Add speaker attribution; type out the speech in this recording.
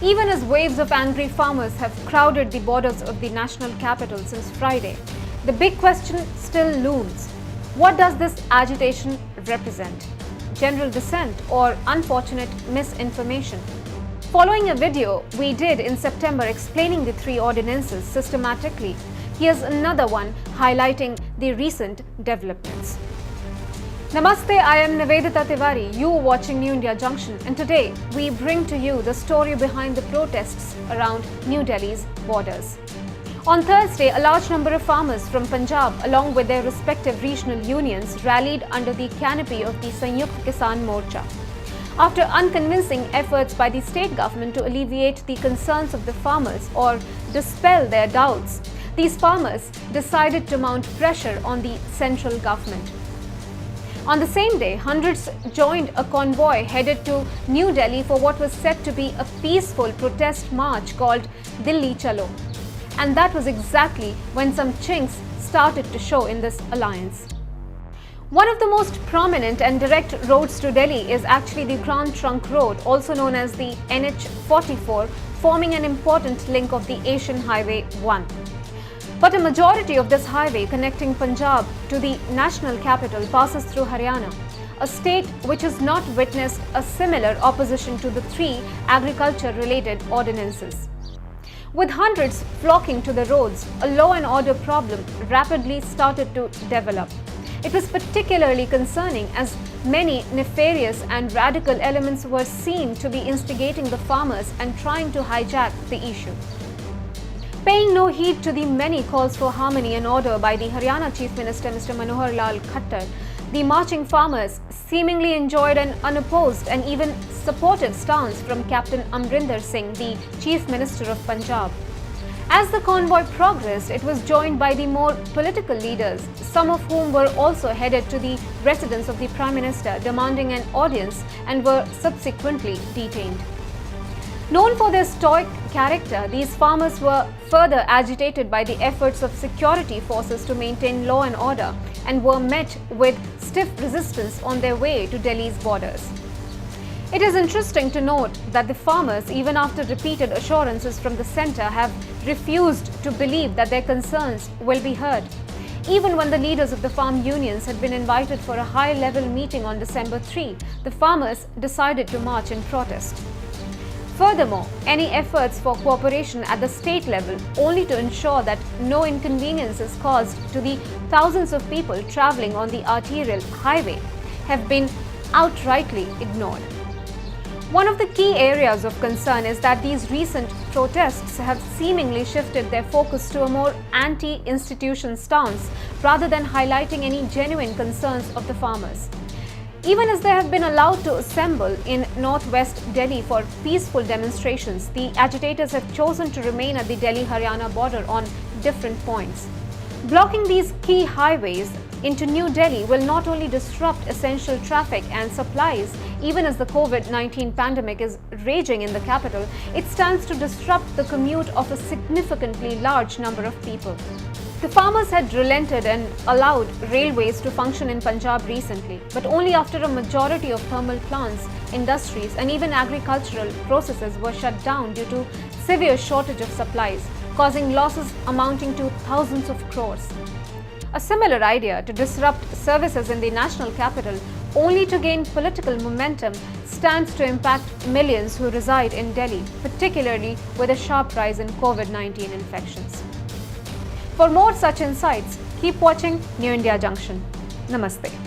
Speaker 1: even as waves of angry farmers have crowded the borders of the national capital since Friday. The big question still looms. What does this agitation represent? General dissent or unfortunate misinformation? Following a video we did in September explaining the three ordinances systematically, here's another one highlighting the recent developments. Namaste, I am Nivedita Tiwari. You are watching New India Junction, and today we bring to you the story behind the protests around New Delhi's borders. On Thursday, a large number of farmers from Punjab, along with their respective regional unions, rallied under the canopy of the Sanyukt Kisan Morcha. After unconvincing efforts by the state government to alleviate the concerns of the farmers or dispel their doubts, these farmers decided to mount pressure on the central government. On the same day, hundreds joined a convoy headed to New Delhi for what was said to be a peaceful protest march called Delhi Chalo. And that was exactly when some chinks started to show in this alliance. One of the most prominent and direct roads to Delhi is actually the Grand Trunk Road, also known as the NH44, forming an important link of the Asian Highway 1. But a majority of this highway connecting Punjab to the national capital passes through Haryana, a state which has not witnessed a similar opposition to the three agriculture-related ordinances. With hundreds flocking to the roads, a law and order problem rapidly started to develop. It was particularly concerning as many nefarious and radical elements were seen to be instigating the farmers and trying to hijack the issue. Paying no heed to the many calls for harmony and order by the Haryana Chief Minister Mr. Manohar Lal Khattar, the marching farmers seemingly enjoyed an unopposed and even supportive stance from Captain Amrinder Singh, the Chief Minister of Punjab. As the convoy progressed, it was joined by the more political leaders, some of whom were also headed to the residence of the Prime Minister demanding an audience and were subsequently detained. Known for their stoic character, these farmers were further agitated by the efforts of security forces to maintain law and order and were met with stiff resistance on their way to Delhi's borders. It is interesting to note that the farmers, even after repeated assurances from the centre, have refused to believe that their concerns will be heard. Even when the leaders of the farm unions had been invited for a high-level meeting on December 3, the farmers decided to march in protest. Furthermore, any efforts for cooperation at the state level only to ensure that no inconvenience is caused to the thousands of people travelling on the arterial highway have been outrightly ignored. One of the key areas of concern is that these recent protests have seemingly shifted their focus to a more anti-institution stance rather than highlighting any genuine concerns of the farmers. Even as they have been allowed to assemble in northwest Delhi for peaceful demonstrations, the agitators have chosen to remain at the Delhi-Haryana border on different points. Blocking these key highways into New Delhi will not only disrupt essential traffic and supplies, even as the COVID-19 pandemic is raging in the capital, it stands to disrupt the commute of a significantly large number of people. The farmers had relented and allowed railways to function in Punjab recently, but only after a majority of thermal plants, industries and even agricultural processes were shut down due to severe shortage of supplies, causing losses amounting to thousands of crores. A similar idea to disrupt services in the national capital only to gain political momentum stands to impact millions who reside in Delhi, particularly with a sharp rise in COVID-19 infections. For more such insights, keep watching New India Junction. Namaste.